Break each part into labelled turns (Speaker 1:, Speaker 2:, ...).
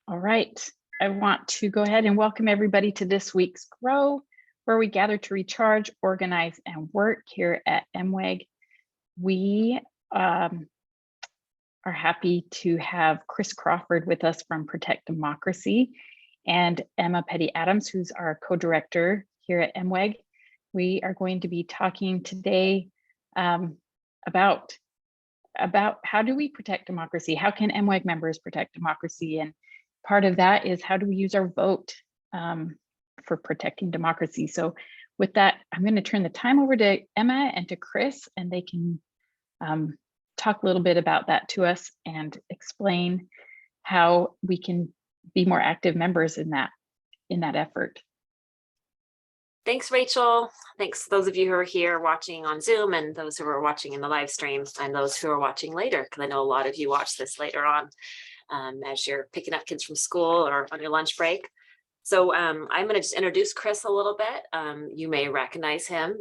Speaker 1: All right, I want to go ahead and welcome everybody to this week's Grow, where we gather to recharge, organize, and work here at MWEG. We are happy to have Chris Crawford with us from Protect Democracy and Emma Addams, who's our co-director here at MWEG. We are going to be talking today about how do we protect democracy? How can MWEG members protect democracy? And part of that is how do we use our vote for protecting democracy? So with that, I'm going to turn the time over to Emma and to Chris, and they can talk a little bit about that to us and explain how we can be more active members in that effort.
Speaker 2: Thanks, Rachel. Thanks to those of you who are here watching on Zoom and those who are watching in the live stream and those who are watching later, because I know a lot of you watch this later on as you're picking up kids from school or on your lunch break. So I'm going to just introduce Chris a little bit. You may recognize him.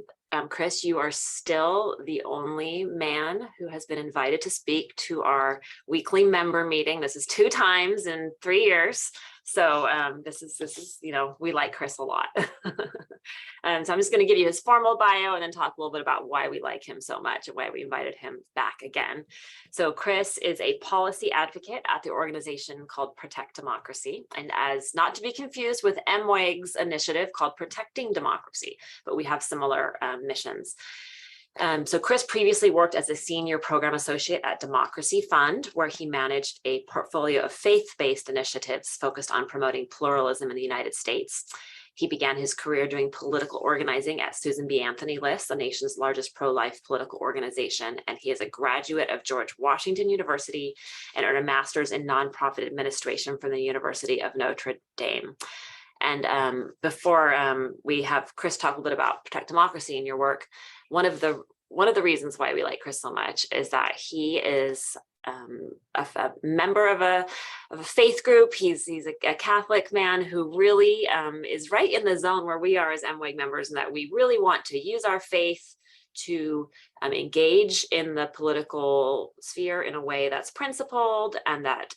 Speaker 2: Chris, you are still the only man who has been invited to speak to our weekly member meeting. This is 2 times in 3 years. So this is, you know, we like Chris a lot. So I'm just going to give you his formal bio and then talk a little bit about why we like him so much and why we invited him back again. So Chris is a policy advocate at the organization called Protect Democracy, and as not to be confused with MWEG's initiative called Protecting Democracy, but we have similar missions. So Chris previously worked as a senior program associate at Democracy Fund, where he managed a portfolio of faith-based initiatives focused on promoting pluralism in the United States. He began his career doing political organizing at Susan B. Anthony List, the nation's largest pro-life political organization, and he is a graduate of George Washington University and earned a master's in nonprofit administration from the University of Notre Dame. And before we have Chris talk a little bit about Protect Democracy and your work, one of the reasons why we like Chris so much is that he is a member of a faith group. He's a Catholic man who really is right in the zone where we are as MWEG members, and that we really want to use our faith to engage in the political sphere in a way that's principled and that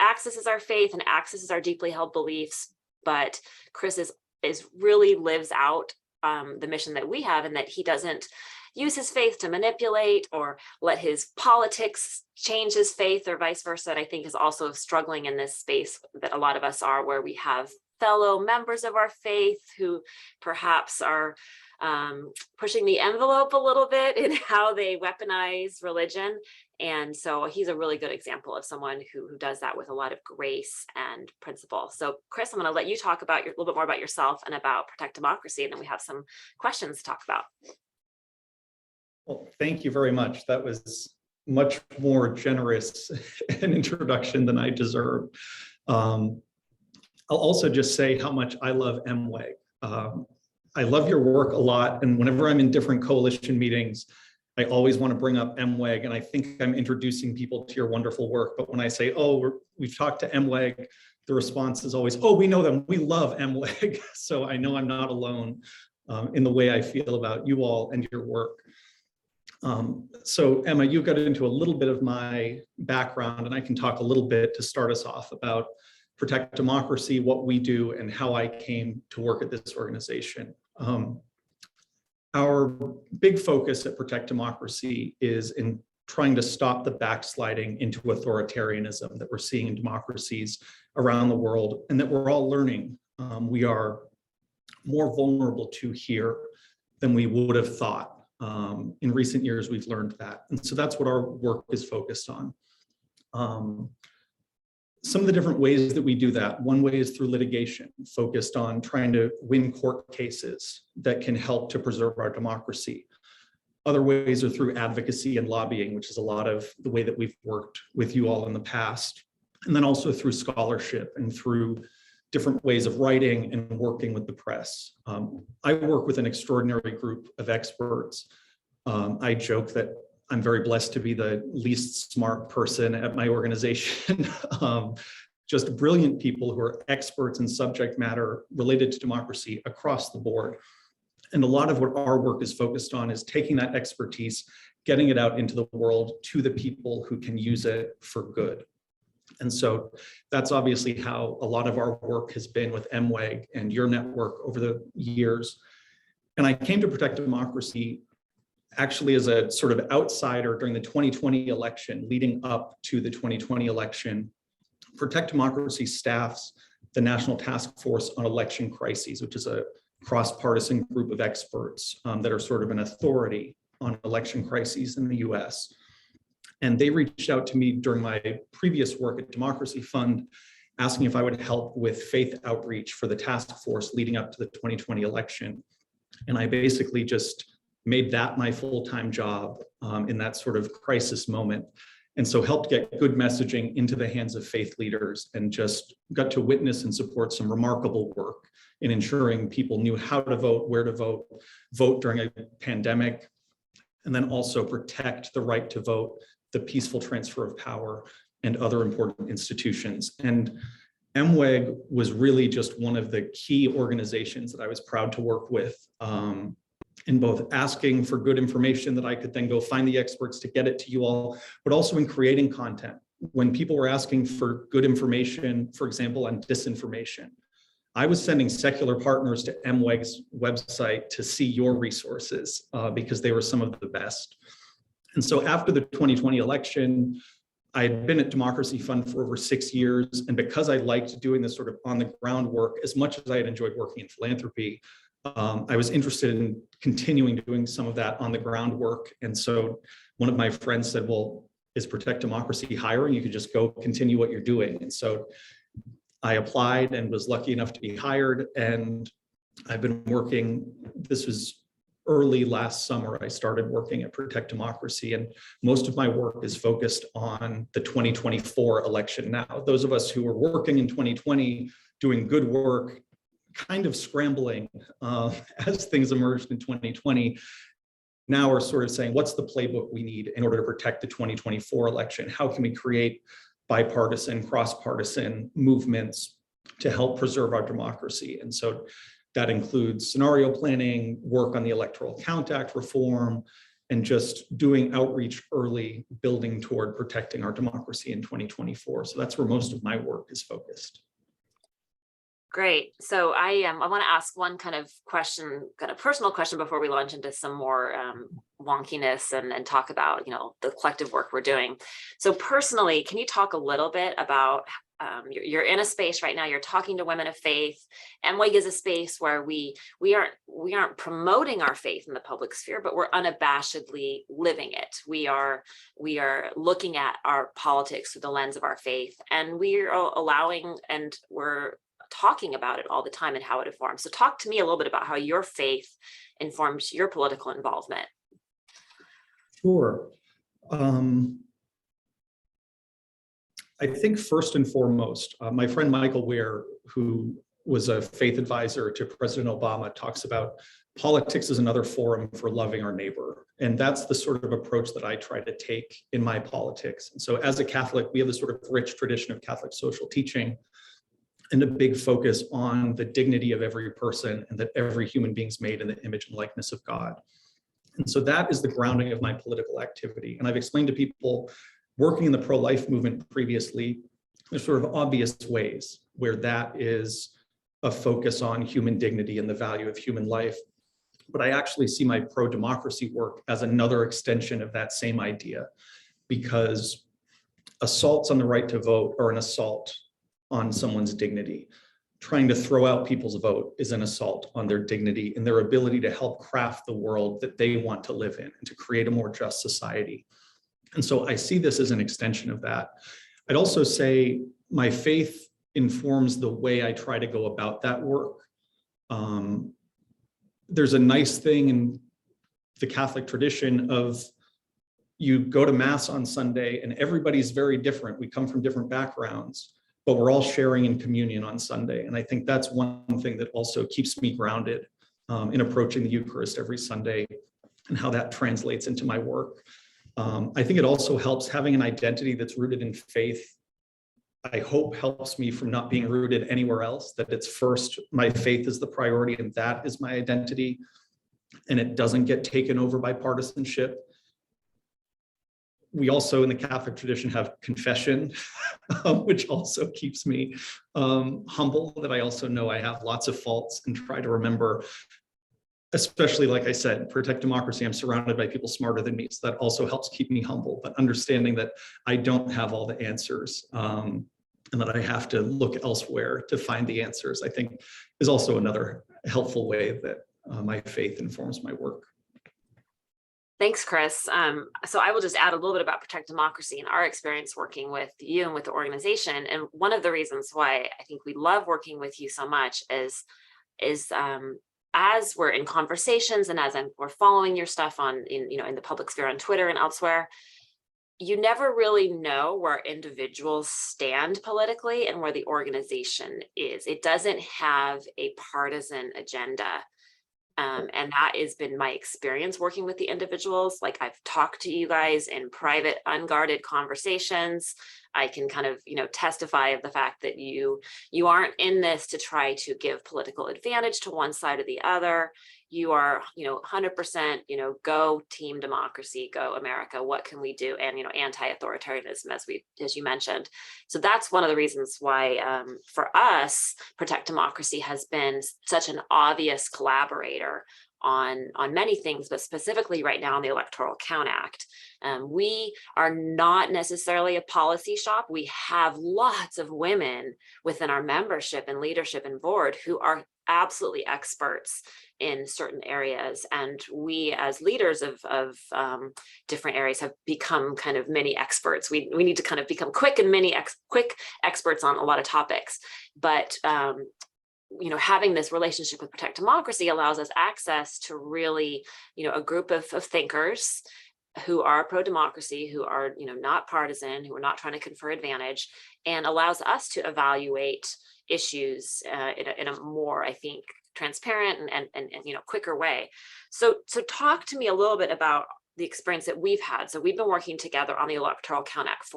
Speaker 2: accesses our faith and accesses our deeply held beliefs. But Chris is really lives out the mission that we have, and that he doesn't use his faith to manipulate or let his politics change his faith or vice versa. And I think is also struggling in this space that a lot of us are, where we have fellow members of our faith who perhaps are pushing the envelope a little bit in how they weaponize religion. And so he's a really good example of someone who does that with a lot of grace and principle. So Chris, I'm going to let you talk about a little bit more about yourself and about Protect Democracy, and then we have some questions to talk about.
Speaker 3: Well, thank you very much. That was much more generous an introduction than I deserve. I'll also just say how much I love MWEG. I love your work a lot, and whenever I'm in different coalition meetings, I always want to bring up MWEG, and I think I'm introducing people to your wonderful work. But when I say, oh, we've talked to MWEG, the response is always, oh, we know them, we love MWEG. So I know I'm not alone in the way I feel about you all and your work. So Emma, you got into a little bit of my background, and I can talk a little bit to start us off about Protect Democracy, what we do, and how I came to work at this organization. Our big focus at Protect Democracy is in trying to stop the backsliding into authoritarianism that we're seeing in democracies around the world, and that we're all learning we are more vulnerable to here than we would have thought. In recent years, we've learned that. And so that's what our work is focused on. Some of the different ways that we do that, one way is through litigation, focused on trying to win court cases that can help to preserve our democracy. Other ways are through advocacy and lobbying, which is a lot of the way that we've worked with you all in the past. And then also through scholarship and through different ways of writing and working with the press. I work with an extraordinary group of experts. I joke that I'm very blessed to be the least smart person at my organization. Just brilliant people who are experts in subject matter related to democracy across the board. And a lot of what our work is focused on is taking that expertise, getting it out into the world to the people who can use it for good. And so that's obviously how a lot of our work has been with MWEG and your network over the years. And I came to Protect Democracy actually as a sort of outsider during the 2020 election, leading up to the 2020 election. Protect Democracy staffs the National Task Force on Election Crises, which is a cross-partisan group of experts that are sort of an authority on election crises in the US. And they reached out to me during my previous work at Democracy Fund, asking if I would help with faith outreach for the task force leading up to the 2020 election. And I basically just made that my full-time job in that sort of crisis moment. And so helped get good messaging into the hands of faith leaders and just got to witness and support some remarkable work in ensuring people knew how to vote, where to vote, vote during a pandemic, and then also protect the right to vote, the peaceful transfer of power, and other important institutions. And MWEG was really just one of the key organizations that I was proud to work with in both asking for good information that I could then go find the experts to get it to you all, but also in creating content. When people were asking for good information, for example, on disinformation, I was sending secular partners to MWEG's website to see your resources because they were some of the best. And so after the 2020 election, I had been at Democracy Fund for over 6 years. And because I liked doing this sort of on the ground work, as much as I had enjoyed working in philanthropy, I was interested in continuing doing some of that on the ground work. And so one of my friends said, well, is Protect Democracy hiring? You could just go continue what you're doing. And so I applied and was lucky enough to be hired. And I've been working, this was early last summer, I started working at Protect Democracy, and most of my work is focused on the 2024 election now. Those of us who were working in 2020, doing good work, kind of scrambling as things emerged in 2020, now are sort of saying, what's the playbook we need in order to protect the 2024 election? How can we create bipartisan, cross-partisan movements to help preserve our democracy? And so that includes scenario planning, work on the Electoral Count Act reform, and just doing outreach early, building toward protecting our democracy in 2024. So that's where most of my work is focused.
Speaker 2: Great. So I want to ask one kind of question, kind of personal question before we launch into some more wonkiness and talk about, the collective work we're doing. So personally, can you talk a little bit about you're in a space right now, you're talking to women of faith. MWEG is a space where we aren't promoting our faith in the public sphere, but we're unabashedly living it. We are looking at our politics through the lens of our faith, and we are allowing, and we're talking about it all the time and how it informs. So talk to me a little bit about how your faith informs your political involvement.
Speaker 3: Sure. I think first and foremost, my friend Michael Weir, who was a faith advisor to President Obama, talks about politics as another forum for loving our neighbor. And that's the sort of approach that I try to take in my politics. And so as a Catholic, we have this sort of rich tradition of Catholic social teaching and a big focus on the dignity of every person and that every human being is made in the image and likeness of God. And so that is the grounding of my political activity. And I've explained to people working in the pro-life movement previously, there's sort of obvious ways where that is a focus on human dignity and the value of human life. But I actually see my pro-democracy work as another extension of that same idea, because assaults on the right to vote are an assault on someone's dignity. Trying to throw out people's vote is an assault on their dignity and their ability to help craft the world that they want to live in and to create a more just society. And so I see this as an extension of that. I'd also say my faith informs the way I try to go about that work. There's a nice thing in the Catholic tradition of you go to Mass on Sunday and everybody's very different. We come from different backgrounds, but we're all sharing in communion on Sunday. And I think that's one thing that also keeps me grounded in approaching the Eucharist every Sunday and how that translates into my work. I think it also helps having an identity that's rooted in faith. I hope helps me from not being rooted anywhere else, that it's first, my faith is the priority and that is my identity, and it doesn't get taken over by partisanship. We also in the Catholic tradition have confession, which also keeps me humble, that I also know I have lots of faults and try to remember, especially like I said, protect democracy. I'm surrounded by people smarter than me. So that also helps keep me humble, but understanding that I don't have all the answers and that I have to look elsewhere to find the answers, I think is also another helpful way that my faith informs my work.
Speaker 2: Thanks, Chris. So I will just add a little bit about Protect Democracy and our experience working with you and with the organization. And one of the reasons why I think we love working with you so much is as we're in conversations and as we're following your stuff in the public sphere on Twitter and elsewhere, you never really know where individuals stand politically and where the organization is. It doesn't have a partisan agenda. And that has been my experience working with the individuals. Like, I've talked to you guys in private, unguarded conversations. I can kind of, testify of the fact that you aren't in this to try to give political advantage to one side or the other. You are, 100%, go team democracy, go America. What can we do? And, anti-authoritarianism, as you mentioned. So that's one of the reasons why, for us, Protect Democracy has been such an obvious collaborator on many things, but specifically right now on the Electoral Count Act. We are not necessarily a policy shop. We have lots of women within our membership and leadership and board who are absolutely experts in certain areas. And we as leaders of different areas have become kind of mini experts. We need to kind of become quick experts on a lot of topics. But having this relationship with Protect Democracy allows us access to really, a group of thinkers who are pro-democracy, who are, not partisan, who are not trying to confer advantage, and allows us to evaluate issues in a more, I think, transparent and quicker way. So talk to me a little bit about the experience that we've had. So we've been working together on the Electoral Count Act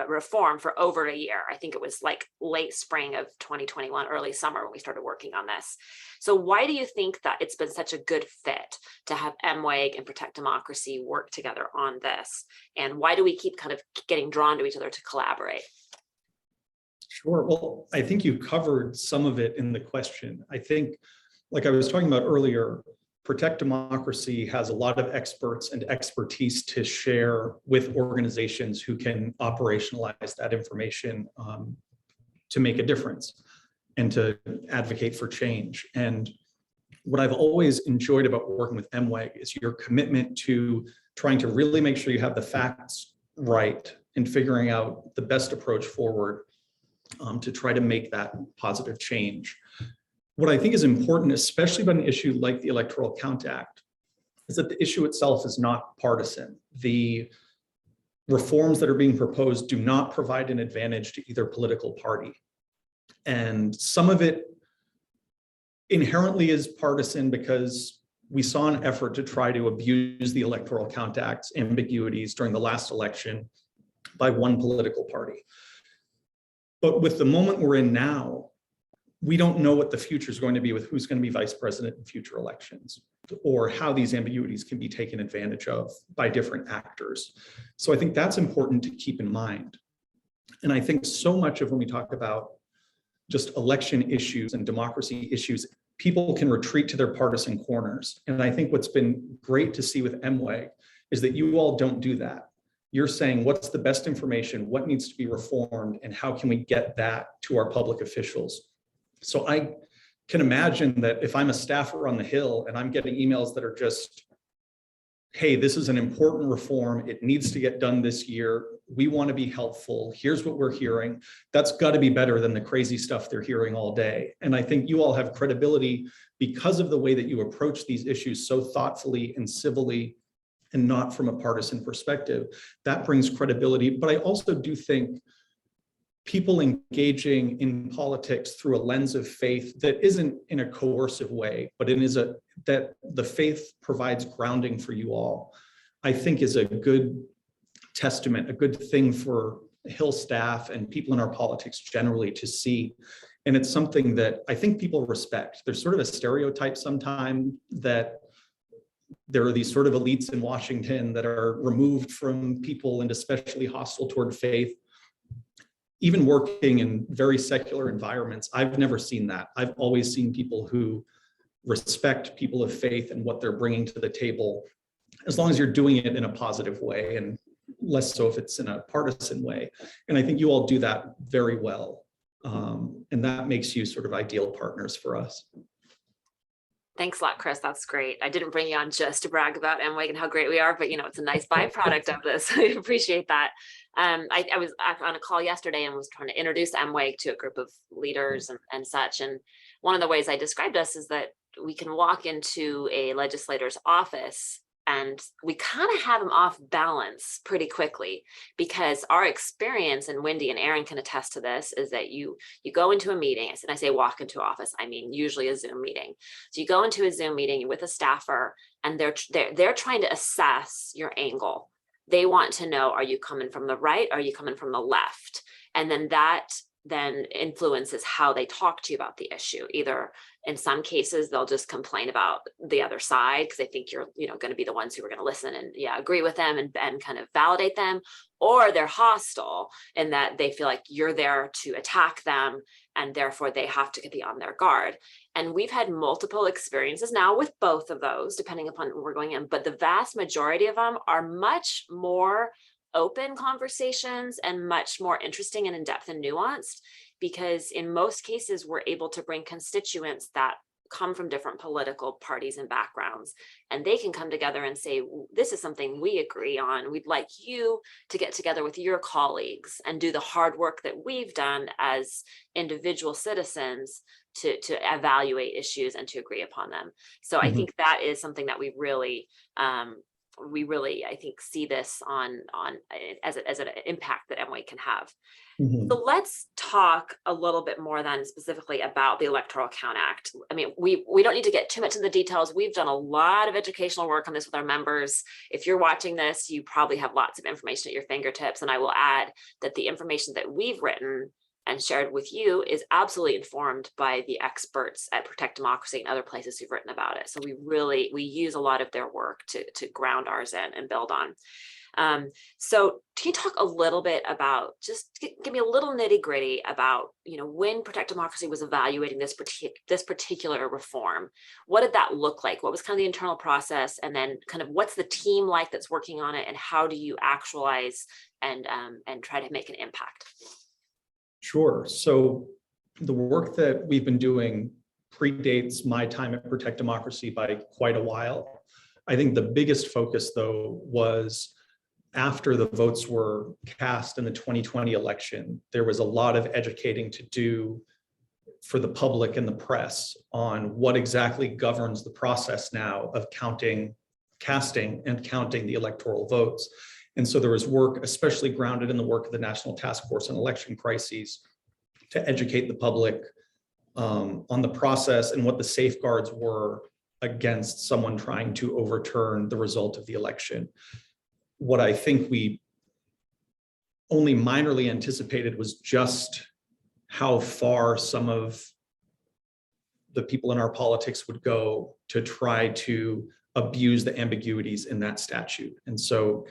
Speaker 2: reform for over a year. I think it was like late spring of 2021, early summer when we started working on this. So why do you think that it's been such a good fit to have MWEG and Protect Democracy work together on this? And why do we keep kind of getting drawn to each other to collaborate?
Speaker 3: Sure. Well, I think you covered some of it in the question. I think, like I was talking about earlier, Protect Democracy has a lot of experts and expertise to share with organizations who can operationalize that information to make a difference and to advocate for change. And what I've always enjoyed about working with MWEG is your commitment to trying to really make sure you have the facts right and figuring out the best approach forward to try to make that positive change. What I think is important, especially about an issue like the Electoral Count Act, is that the issue itself is not partisan. The reforms that are being proposed do not provide an advantage to either political party. And some of it inherently is partisan because we saw an effort to try to abuse the Electoral Count Act's ambiguities during the last election by one political party. But with the moment we're in now, we don't know what the future is going to be with who's going to be vice president in future elections, or how these ambiguities can be taken advantage of by different actors. So I think that's important to keep in mind. And I think so much of when we talk about just election issues and democracy issues, people can retreat to their partisan corners. And I think what's been great to see with MWEG is that you all don't do that. You're saying, what's the best information, what needs to be reformed, and how can we get that to our public officials? So I can imagine that if I'm a staffer on the Hill and I'm getting emails that are just, hey, this is an important reform, it needs to get done this year, we want to be helpful, here's what we're hearing, that's got to be better than the crazy stuff they're hearing all day. And I think you all have credibility because of the way that you approach these issues so thoughtfully and civilly and not from a partisan perspective. That brings credibility. But I also do think people engaging in politics through a lens of faith that isn't in a coercive way, but that the faith provides grounding for you all, I think is a good testament, a good thing for Hill staff and people in our politics generally to see. And it's something that I think people respect. There's sort of a stereotype sometimes that there are these sort of elites in Washington that are removed from people and especially hostile toward faith. Even working in very secular environments, I've never seen that. I've always seen people who respect people of faith and what they're bringing to the table, as long as you're doing it in a positive way and less so if it's in a partisan way. And I think you all do that very well. And that makes you sort of ideal partners for us.
Speaker 2: Thanks a lot, Chris. That's great. I didn't bring you on just to brag about MWEG and how great we are, but it's a nice byproduct of this. I appreciate that. I was on a call yesterday and was trying to introduce MWEG to a group of leaders and such. And one of the ways I described us is that we can walk into a legislator's office and we kind of have them off balance pretty quickly, because our experience, and Wendy and Aaron can attest to this, is that you go into a meeting, and I say walk into office, I mean usually a Zoom meeting. So you go into a Zoom meeting with a staffer and they're trying to assess your angle. They want to know, are you coming from the right? Are you coming from the left? And then that then influences how they talk to you about the issue. Either in some cases, they'll just complain about the other side because they think you're going to be the ones who are going to listen and agree with them and kind of validate them, or they're hostile in that they feel like you're there to attack them and therefore they have to be on their guard. And we've had multiple experiences now with both of those, depending upon where we're going in, but the vast majority of them are much more open conversations and much more interesting and in-depth and nuanced, because in most cases we're able to bring constituents that come from different political parties and backgrounds, and they can come together and say, this is something we agree on. We'd like you to get together with your colleagues and do the hard work that we've done as individual citizens to evaluate issues and to agree upon them. So I think that is something that we really I think see this on as an impact that MWEG can have. So let's talk a little bit more then specifically about the Electoral Count Act. I mean, we don't need to get too much into the details. We've done a lot of educational work on this with our members. If you're watching this, you probably have lots of information at your fingertips. And I will add that the information that we've written and shared with you is absolutely informed by the experts at Protect Democracy and other places who've written about it. So we use a lot of their work to ground ours in and build on. So can you talk a little bit about, just give me a little nitty gritty about, when Protect Democracy was evaluating this particular reform, what did that look like? What was kind of the internal process? And then kind of what's the team like that's working on it, and how do you actualize and try to make an impact?
Speaker 3: Sure. So the work that we've been doing predates my time at Protect Democracy by quite a while. I think the biggest focus, though, was after the votes were cast in the 2020 election. There was a lot of educating to do for the public and the press on what exactly governs the process now of casting and counting the electoral votes. And so there was work, especially grounded in the work of the National Task Force on Election Crises, to educate the public on the process and what the safeguards were against someone trying to overturn the result of the election. What I think we only minorly anticipated was just how far some of the people in our politics would go to try to abuse the ambiguities in that statute. And so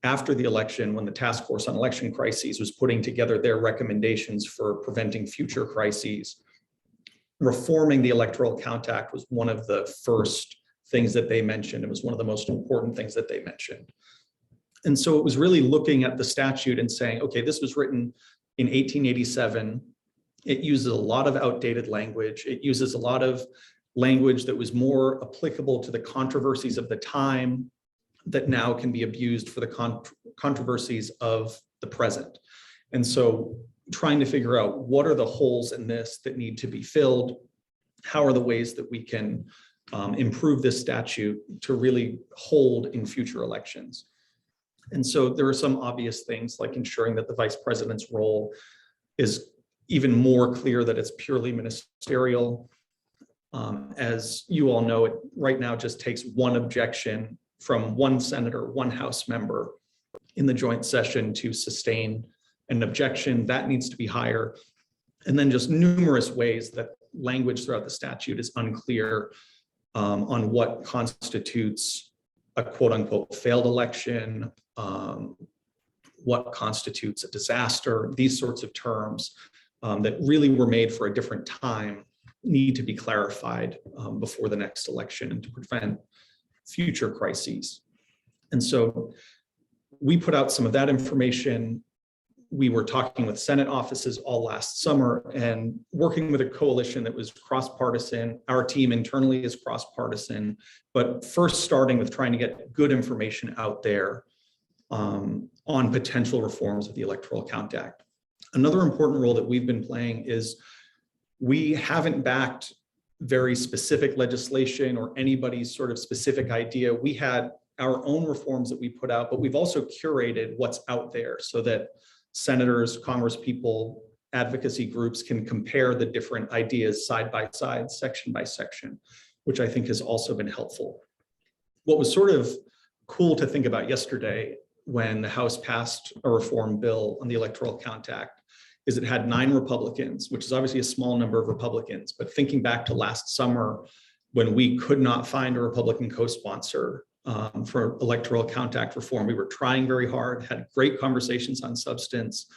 Speaker 3: after the election, when the Task Force on Election Crises was putting together their recommendations for preventing future crises, reforming the Electoral Count Act was one of the first things that they mentioned. It was one of the most important things that they mentioned. And so it was really looking at the statute and saying, okay, this was written in 1887. It uses a lot of outdated language. It uses a lot of language that was more applicable to the controversies of the time that now can be abused for the controversies of the present. And so trying to figure out what are the holes in this that need to be filled, how are the ways that we can improve this statute to really hold in future elections. And so there are some obvious things like ensuring that the vice president's role is even more clear, that it's purely ministerial. As you all know, it right now just takes one objection from one senator, one House member in the joint session to sustain an objection. That needs to be higher. And then just numerous ways that language throughout the statute is unclear on what constitutes a quote unquote failed election, what constitutes a disaster, these sorts of terms that really were made for a different time need to be clarified before the next election and to prevent future crises. And so we put out some of that information. We were talking with Senate offices all last summer and working with a coalition that was cross-partisan. Our team internally is cross-partisan, but first starting with trying to get good information out there on potential reforms of the Electoral Count Act. Another important role that we've been playing is we haven't backed very specific legislation or anybody's sort of specific idea. We had our own reforms that we put out, but we've also curated what's out there so that senators, congresspeople, advocacy groups can compare the different ideas side by side, section by section, which I think has also been helpful. What was sort of cool to think about yesterday when the House passed a reform bill on the Electoral Count Act is it had 9 Republicans, which is obviously a small number of Republicans, but thinking back to last summer when we could not find a Republican co-sponsor for Electoral Count Act reform, we were trying very hard, had great conversations on substance,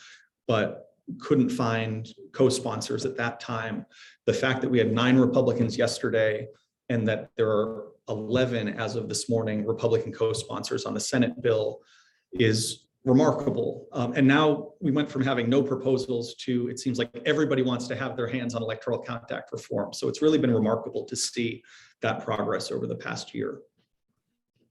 Speaker 3: but couldn't find co-sponsors at that time. The fact that we had 9 Republicans yesterday and that there are 11 as of this morning Republican co-sponsors on the Senate bill is remarkable. And now we went from having no proposals to it seems like everybody wants to have their hands on Electoral Count Act reform. So it's really been remarkable to see that progress over the past year.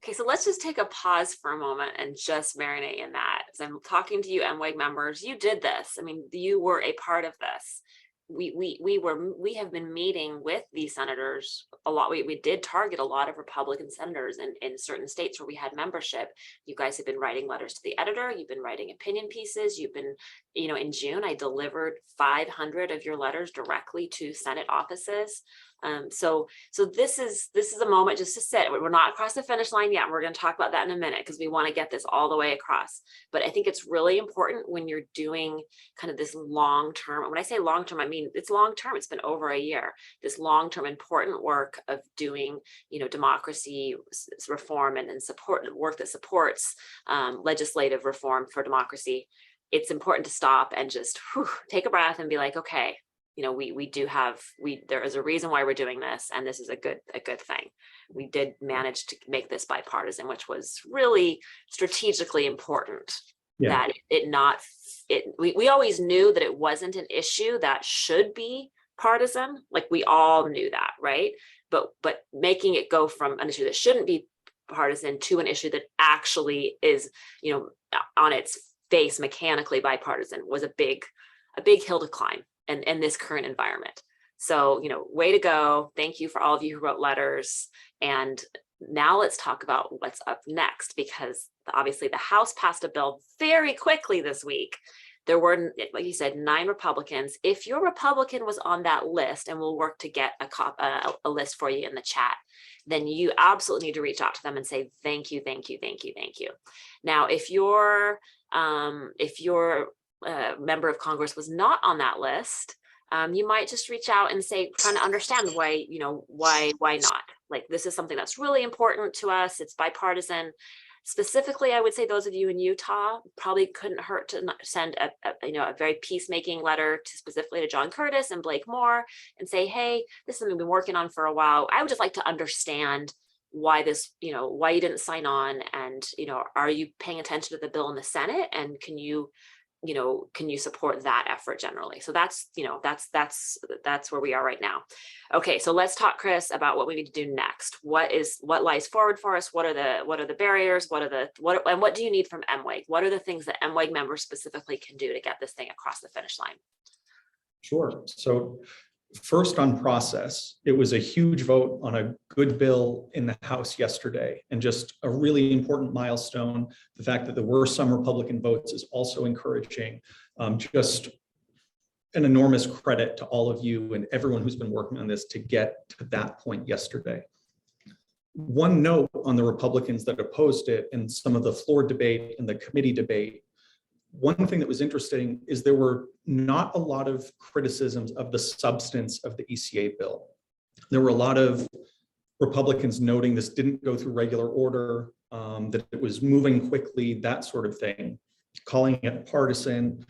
Speaker 2: Okay, so let's just take a pause for a moment and just marinate in that. As I'm talking to you MWEG members, you did this. I mean, you were a part of this. We have been meeting with these senators a lot. We did target a lot of Republican senators in certain states where we had membership. You guys have been writing letters to the editor. You've been writing opinion pieces. You've been, in June, I delivered 500 of your letters directly to Senate offices. So this is a moment just to sit. We're not across the finish line yet. We're going to talk about that in a minute because we want to get this all the way across. But I think it's really important when you're doing kind of this long-term, when I say long-term, I mean, it's long-term, it's been over a year, this long-term important work of doing, democracy reform and support work that supports legislative reform for democracy. It's important to stop and just take a breath and be like, okay, there is a reason why we're doing this, and this is a good thing. We did manage to make this bipartisan, which was really strategically important. Yeah. That we always knew that it wasn't an issue that should be partisan. Like we all knew that, right? But making it go from an issue that shouldn't be partisan to an issue that actually is, on its face mechanically bipartisan was a big hill to climb. In this current environment. So, way to go. Thank you for all of you who wrote letters. And now let's talk about what's up next, because obviously the House passed a bill very quickly this week. There were, like you said, 9 Republicans. If your Republican was on that list, and we'll work to get a list for you in the chat, then you absolutely need to reach out to them and say, thank you, thank you, thank you, thank you. Now, if your member of Congress was not on that list, you might just reach out and say, trying to understand why not? Like, this is something that's really important to us. It's bipartisan. Specifically, I would say those of you in Utah probably couldn't hurt to send a very peacemaking letter specifically to John Curtis and Blake Moore and say, hey, this is something we've been working on for a while. I would just like to understand why this, why you didn't sign on, and, are you paying attention to the bill in the Senate, and can you support that effort generally? So that's where we are right now. Okay, so let's talk, Chris, about what we need to do next. What lies forward for us? What are the barriers? And what do you need from MWEG? What are the things that MWEG members specifically can do to get this thing across the finish line?
Speaker 3: Sure. So first, on process, it was a huge vote on a good bill in the House yesterday, and just a really important milestone. The fact that there were some Republican votes is also encouraging. Just an enormous credit to all of you and everyone who's been working on this to get to that point yesterday. One note on the Republicans that opposed it and some of the floor debate and the committee debate. One thing that was interesting is there were not a lot of criticisms of the substance of the ECA bill. There were a lot of Republicans noting this didn't go through regular order. that it was moving quickly, that sort of thing, calling it partisan.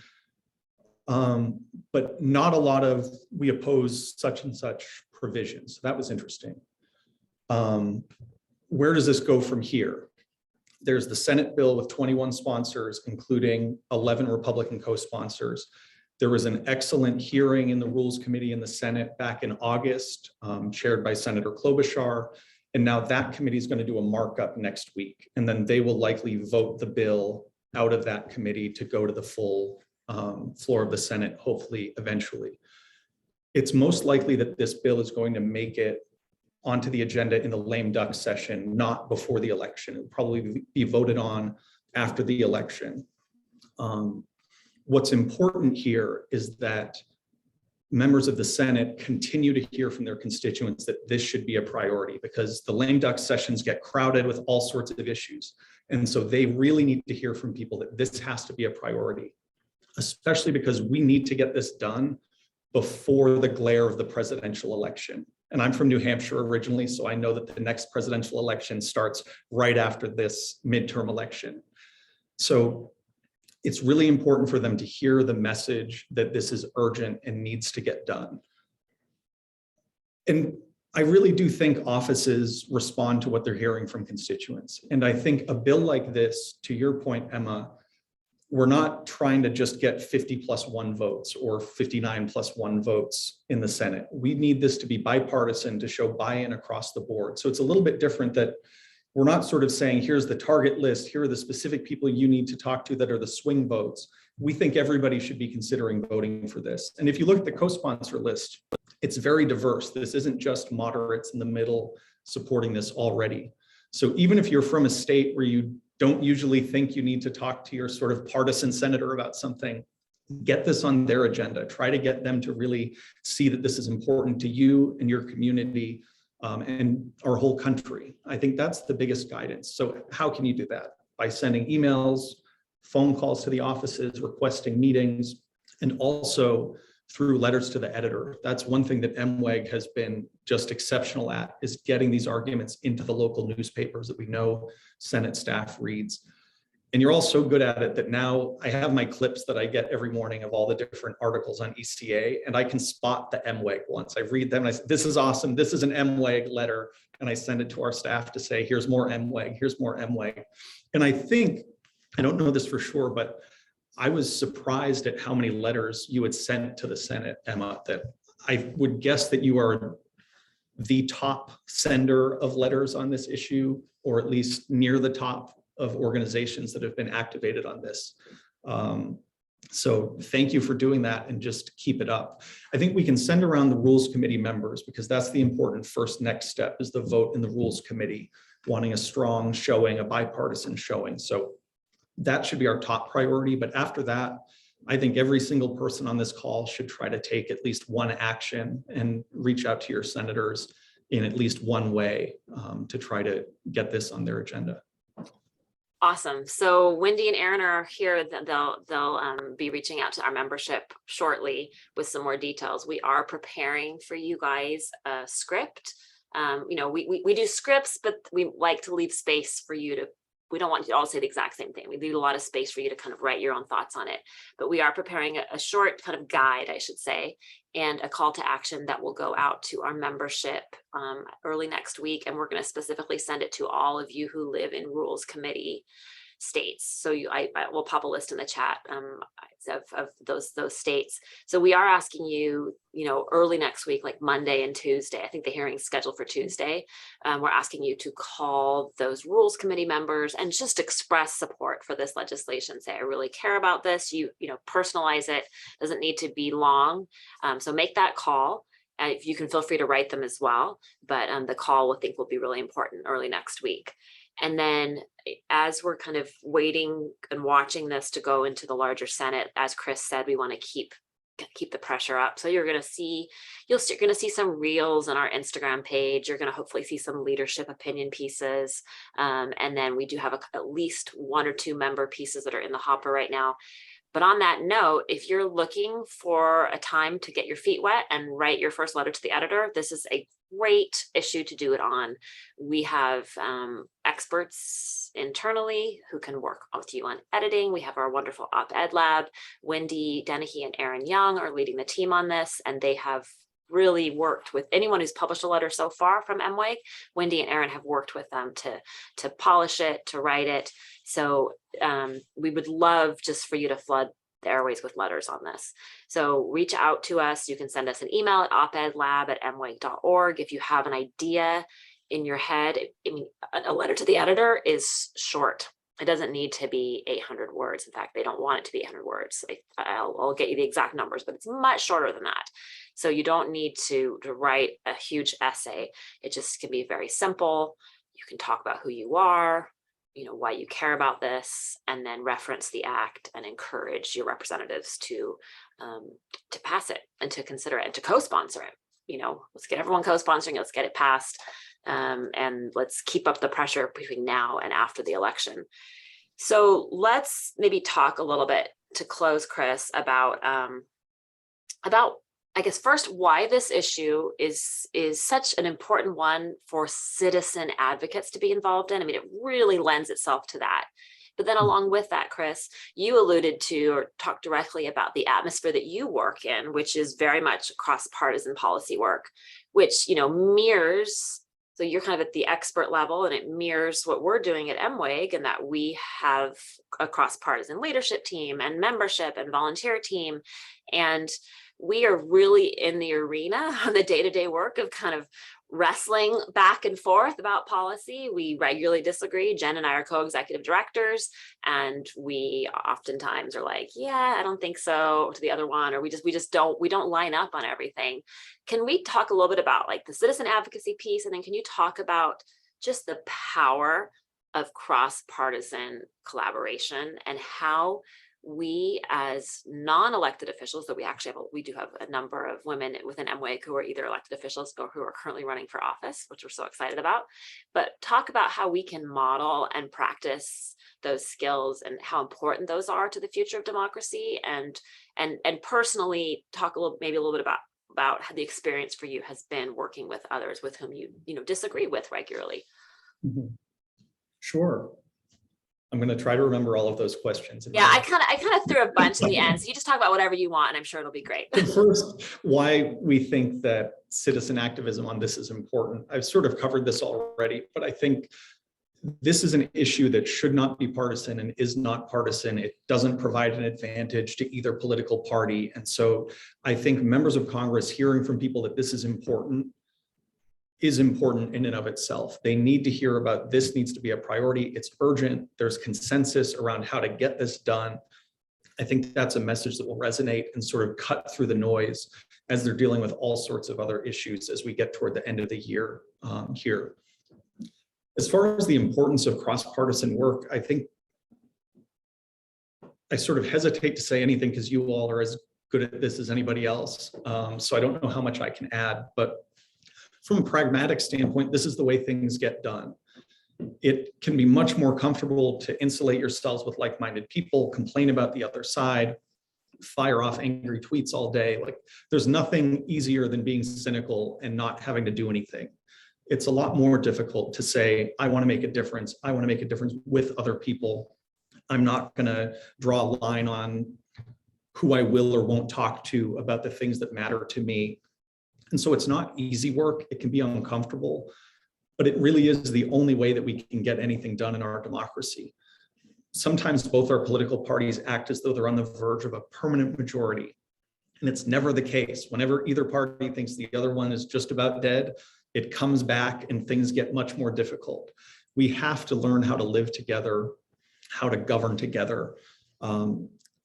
Speaker 3: But not a lot of, we oppose such and such provisions. That was interesting. Where does this go from here? There's the Senate bill with 21 sponsors, including 11 Republican co-sponsors. There was an excellent hearing in the Rules Committee in the Senate back in August, chaired by Senator Klobuchar. And now that committee is going to do a markup next week. And then they will likely vote the bill out of that committee to go to the full floor of the Senate, hopefully, eventually. It's most likely that this bill is going to make it onto the agenda in the lame duck session, not before the election. It will probably be voted on after the election. What's important here is that members of the Senate continue to hear from their constituents that this should be a priority, because the lame duck sessions get crowded with all sorts of issues. And so they really need to hear from people that this has to be a priority, especially because we need to get this done before the glare of the presidential election. And I'm from New Hampshire originally, so I know that the next presidential election starts right after this midterm election. So it's really important for them to hear the message that this is urgent and needs to get done. And I really do think offices respond to what they're hearing from constituents. And I think a bill like this, to your point, Emma, we're not trying to just get 50+1 votes or 59+1 votes in the Senate. We need this to be bipartisan to show buy-in across the board. So it's a little bit different that we're not sort of saying, here's the target list, here are the specific people you need to talk to that are the swing votes. We think everybody should be considering voting for this. And if you look at the co-sponsor list, it's very diverse. This isn't just moderates in the middle supporting this already. So even if you're from a state where you don't usually think you need to talk to your sort of partisan senator about something, get this on their agenda. Try to get them to really see that this is important to you and your community and our whole country. I think that's the biggest guidance. So how can you do that? By sending emails, phone calls to the offices, requesting meetings, and also through letters to the editor. That's one thing that MWEG has been just exceptional at, is getting these arguments into the local newspapers that we know Senate staff reads. And you're all so good at it that now I have my clips that I get every morning of all the different articles on ECA, and I can spot the MWEG ones. I read them and I say, this is awesome. This is an MWEG letter. And I send it to our staff to say, here's more MWEG, here's more MWEG. And I think, I don't know this for sure, but I was surprised at how many letters you had sent to the Senate, Emma, that I would guess that you are the top sender of letters on this issue, or at least near the top of organizations that have been activated on this. So thank you for doing that, and just keep it up. I think we can send around the Rules Committee members, because that's the important first next step, is the vote in the Rules Committee, wanting a strong showing, a bipartisan showing. So that should be our top priority. But after that, I think every single person on this call should try to take at least one action and reach out to your senators in at least one way to try to get this on their agenda.
Speaker 2: Awesome. So Wendy and Aaron are here. They'll be reaching out to our membership shortly with some more details. We are preparing for you guys a script. You know, we do scripts, but we like to leave space for you to, we don't want you to all say the exact same thing. We leave a lot of space for you to kind of write your own thoughts on it. But we are preparing a short kind of guide, I should say, and a call to action that will go out to our membership early next week. And we're going to specifically send it to all of you who live in Rules Committee states. So I will pop a list in the chat of those states. So we are asking you, you know, early next week, like Monday and Tuesday. I think the hearing's scheduled for Tuesday. We're asking you to call those Rules Committee members and just express support for this legislation. Say, I really care about this. You know, personalize it. Doesn't need to be long. So make that call. If you can, feel free to write them as well. But the call, I think, will be really important early next week. And then as we're kind of waiting and watching this to go into the larger Senate, as Chris said, we want to keep the pressure up. So you're going to see, you're going to see some reels on our Instagram page. You're going to hopefully see some leadership opinion pieces. And then we do have at least 1 or 2 member pieces that are in the hopper right now. But on that note, if you're looking for a time to get your feet wet and write your first letter to the editor, this is a great issue to do it on. We have experts internally who can work with you on editing. We have our wonderful op-ed lab. Wendy Dennehy and Aaron Young are leading the team on this, and they have really worked with anyone who's published a letter so far from MWEG. Wendy and Aaron have worked with them to polish it, to write it. So we would love just for you to flood the airways with letters on this. So reach out to us. You can send us an email at opedlab@mweg.org. If you have an idea in your head, I mean, a letter to the editor is short. It doesn't need to be 800 words. In fact, they don't want it to be 800 words. I'll get you the exact numbers, but it's much shorter than that. So you don't need to write a huge essay. It just can be very simple. You can talk about who you are, you know, why you care about this, and then reference the act and encourage your representatives to pass it and to consider it and to co-sponsor it. You know, let's get everyone co-sponsoring, let's get it passed, and let's keep up the pressure between now and after the election. So let's maybe talk a little bit to close, Chris, about I guess first why this issue is such an important one for citizen advocates to be involved in. I mean, it really lends itself to that. But then along with that, Chris, you alluded to or talked directly about the atmosphere that you work in, which is very much cross-partisan policy work, which, you know, mirrors, so you're kind of at the expert level, and it mirrors what we're doing at MWEG, and that we have a cross-partisan leadership team and membership and volunteer team. And we are really in the arena on the day-to-day work of kind of wrestling back and forth about policy. We regularly disagree. Jen and I are co-executive directors, and we oftentimes are like, yeah, I don't think so, to the other one, or we don't line up on everything. Can we talk a little bit about like the citizen advocacy piece, and then can you talk about just the power of cross-partisan collaboration and how we as non-elected officials, that we do have a number of women within MWEG who are either elected officials or who are currently running for office, which we're so excited about, but talk about how we can model and practice those skills and how important those are to the future of democracy, and personally talk maybe a little bit about how the experience for you has been working with others with whom you disagree with regularly.
Speaker 3: Mm-hmm. Sure. I'm going to try to remember all of those questions.
Speaker 2: Yeah, I kind of threw a bunch in the end. So you just talk about whatever you want, and I'm sure it'll be great.
Speaker 3: First, why we think that citizen activism on this is important. I've sort of covered this already, but I think this is an issue that should not be partisan and is not partisan. It doesn't provide an advantage to either political party. And so I think members of Congress hearing from people that this is important in and of itself. They need to hear about this needs to be a priority. It's urgent. There's consensus around how to get this done. I think that's a message that will resonate and sort of cut through the noise as they're dealing with all sorts of other issues as we get toward the end of the year here. As far as the importance of cross-partisan work, I think I sort of hesitate to say anything because you all are as good at this as anybody else. So I don't know how much I can add, but from a pragmatic standpoint, this is the way things get done. It can be much more comfortable to insulate yourselves with like-minded people, complain about the other side, fire off angry tweets all day. Like, there's nothing easier than being cynical and not having to do anything. It's a lot more difficult to say, I want to make a difference. I want to make a difference with other people. I'm not going to draw a line on who I will or won't talk to about the things that matter to me. And so it's not easy work. It can be uncomfortable, but it really is the only way that we can get anything done in our democracy. Sometimes both our political parties act as though they're on the verge of a permanent majority. And it's never the case. Whenever either party thinks the other one is just about dead, it comes back and things get much more difficult. We have to learn how to live together, how to govern together.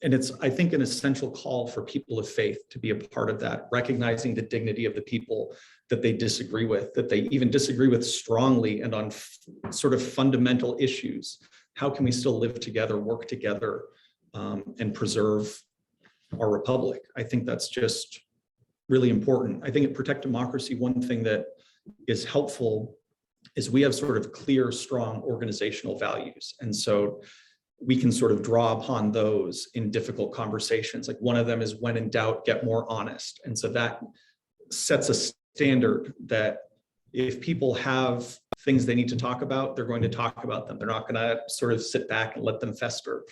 Speaker 3: And it's, I think, an essential call for people of faith to be a part of that, recognizing the dignity of the people that they disagree with, that they even disagree with strongly and on sort of fundamental issues. How can we still live together, work together, and preserve our republic? I think that's just really important. I think at Protect Democracy, one thing that is helpful is we have sort of clear, strong organizational values. And so we can sort of draw upon those in difficult conversations. Like, one of them is, when in doubt, get more honest. And so that sets a standard that If people have things they need to talk about, they're going to talk about them. They're not going to sort of sit back and let them fester.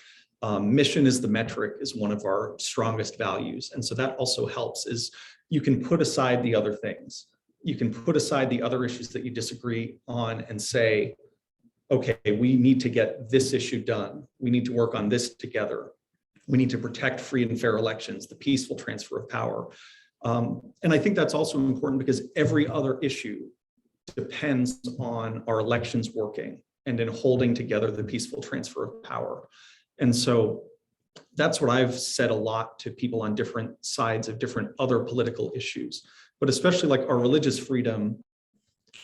Speaker 3: Mission is the metric, is one of our strongest values. And so that also helps, is you can put aside the other things. You can put aside the other issues that you disagree on and say, okay, we need to get this issue done. We need to work on this together. We need to protect free and fair elections, the peaceful transfer of power. And I think that's also important because every other issue depends on our elections working and in holding together the peaceful transfer of power. And so that's what I've said a lot to people on different sides of different other political issues, but especially like our religious freedom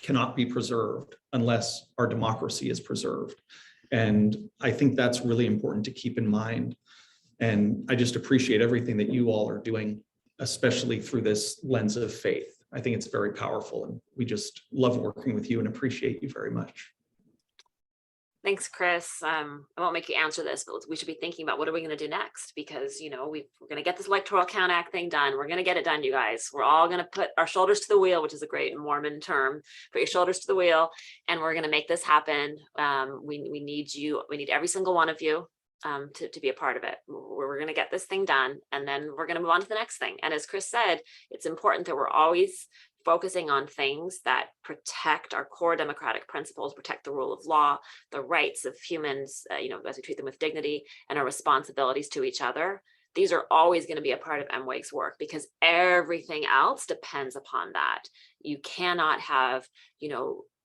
Speaker 3: cannot be preserved unless our democracy is preserved. And I think that's really important to keep in mind. And I just appreciate everything that you all are doing, especially through this lens of faith. I think it's very powerful, and we just love working with you and appreciate you very much.
Speaker 2: Thanks, Chris. I won't make you answer this, but we should be thinking about what are we going to do next? Because, you know, we're going to get this Electoral Count Act thing done. We're going to get it done, you guys. We're all going to put our shoulders to the wheel, which is a great Mormon term. Put your shoulders to the wheel, and we're going to make this happen. We need you. We need every single one of you to be a part of it. We're going to get this thing done, and then we're going to move on to the next thing. And as Chris said, it's important that we're always focusing on things that protect our core democratic principles, protect the rule of law, the rights of humans, as we treat them with dignity, and our responsibilities to each other. These are always going to be a part of MWEG's work because everything else depends upon that. You cannot have,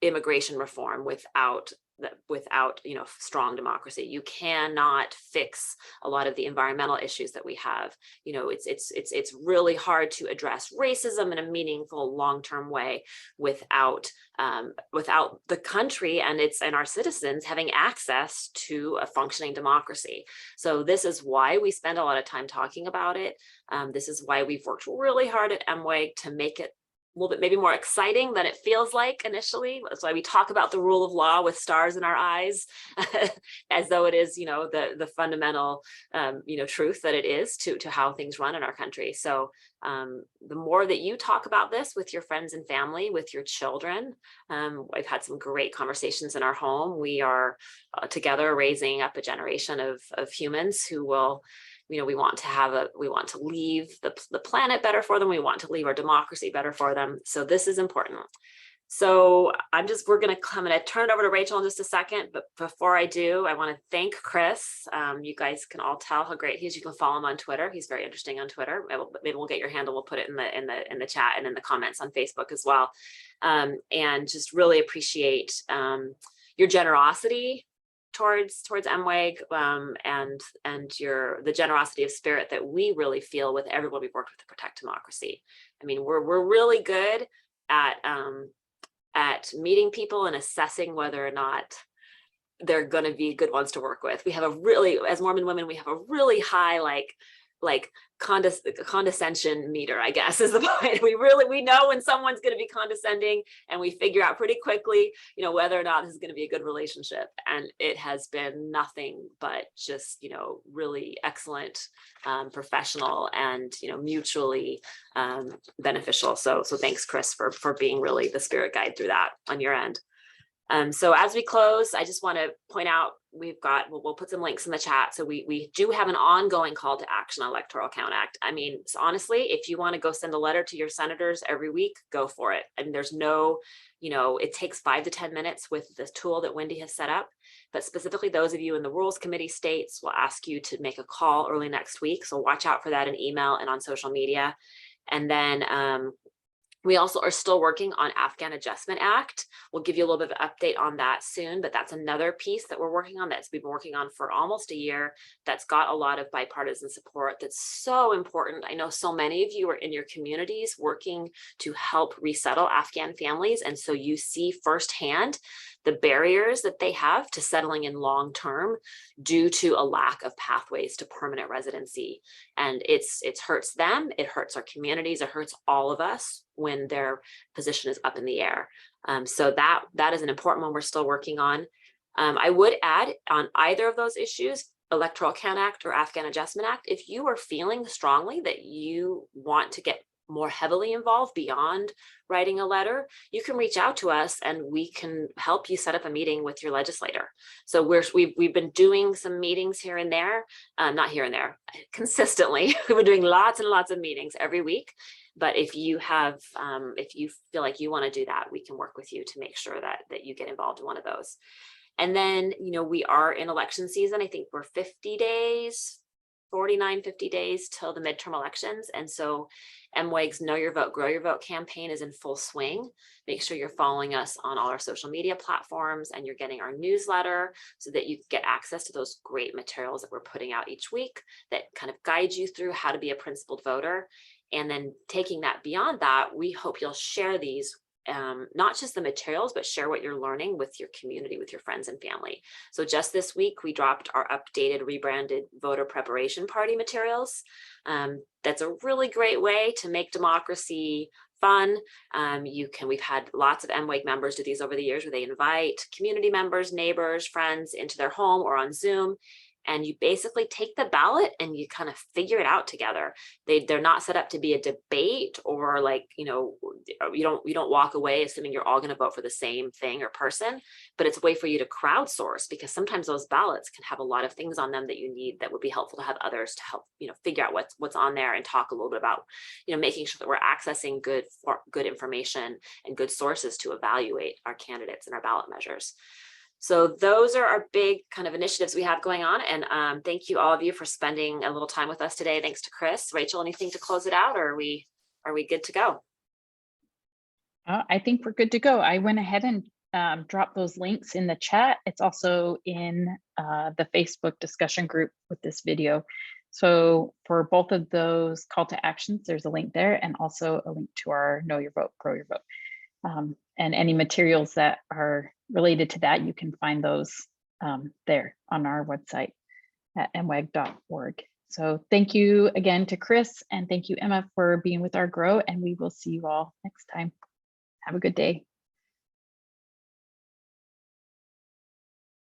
Speaker 2: immigration reform without strong democracy. You cannot fix a lot of the environmental issues that we have. It's really hard to address racism in a meaningful long-term way without the country and our citizens having access to a functioning democracy. So this is why we spend a lot of time talking about it. This is why we've worked really hard at MWEG to make it a little bit maybe more exciting than it feels like initially. That's why we talk about the rule of law with stars in our eyes, as though it is, the fundamental, truth that it is to how things run in our country. So the more that you talk about this with your friends and family, with your children, I've had some great conversations in our home. We are together raising up a generation of humans who will, we want to leave the planet better for them. We want to leave our democracy better for them. So this is important. So I'm going to turn it over to Rachel in just a second. But before I do, I want to thank Chris. You guys can all tell how great he is. You can follow him on Twitter. He's very interesting on Twitter. Maybe we'll get your handle. We'll put it in the chat and in the comments on Facebook as well. And just really appreciate your generosity towards MWEG and the generosity of spirit that we really feel with everyone we've worked with to protect democracy. I mean, we're really good at meeting people and assessing whether or not they're going to be good ones to work with. We have as Mormon women, we have a really high condescension meter, I guess is the point. We know when someone's going to be condescending, and we figure out pretty quickly, whether or not this is going to be a good relationship. And it has been nothing but just, really excellent, professional, and, mutually beneficial. So thanks, Chris, for being really the spirit guide through that on your end. So as we close, I just want to point out, we'll put some links in the chat. So we do have an ongoing call to action on Electoral Count Act. I mean, so honestly, if you want to go send a letter to your senators every week, go for it. And there's no, it takes 5 to 10 minutes with the tool that Wendy has set up. But specifically, those of you in the Rules Committee states will ask you to make a call early next week. So watch out for that in email and on social media. And then we also are still working on Afghan Adjustment Act. We'll give you a little bit of an update on that soon, but that's another piece that we're working on we've been working on for almost a year. That's got a lot of bipartisan support. That's so important. I know so many of you are in your communities working to help resettle Afghan families. And so you see firsthand the barriers that they have to settling in long term due to a lack of pathways to permanent residency. And it hurts them, it hurts our communities, it hurts all of us when their position is up in the air. So that is an important one we're still working on. I would add on either of those issues, Electoral Count Act or Afghan Adjustment Act, if you are feeling strongly that you want to get more heavily involved beyond writing a letter, you can reach out to us and we can help you set up a meeting with your legislator. So we've been doing some meetings here and there, not here and there, consistently. We've been doing lots and lots of meetings every week. But if you have, if you feel like you want to do that, we can work with you to make sure that you get involved in one of those. And then, you know, we are in election season. I think we're 50 days, 49, 50 days till the midterm elections. And so MWEG's Know Your Vote, Grow Your Vote campaign is in full swing. Make sure you're following us on all our social media platforms and you're getting our newsletter so that you get access to those great materials that we're putting out each week that kind of guide you through how to be a principled voter. And then taking that beyond that, we hope you'll share these, not just the materials, but share what you're learning with your community, with your friends and family. So just this week, we dropped our updated, rebranded voter preparation party materials. That's a really great way to make democracy fun. We've had lots of MWEG members do these over the years where they invite community members, neighbors, friends into their home or on Zoom. And you basically take the ballot and you kind of figure it out together. They're not set up to be a debate or like, you know, you don't walk away assuming you're all going to vote for the same thing or person, but it's a way for you to crowdsource, because sometimes those ballots can have a lot of things on them that you need that would be helpful to have others to help, you know, figure out what's on there and talk a little bit about, you know, making sure that we're accessing good information and good sources to evaluate our candidates and our ballot measures. So those are our big kind of initiatives we have going on. And thank you all of you for spending a little time with us today. Thanks to Chris. Rachel, anything to close it out, or are we good to go?
Speaker 1: I think we're good to go. I went ahead and dropped those links in the chat. It's also in the Facebook discussion group with this video. So for both of those call to actions, there's a link there and also a link to our Know Your Vote, Grow Your Vote. And any materials that are related to that, you can find those there on our website at mweg.org. So thank you again to Chris, and thank you, Emma, for being with our Grow, and we will see you all next time. Have a good day.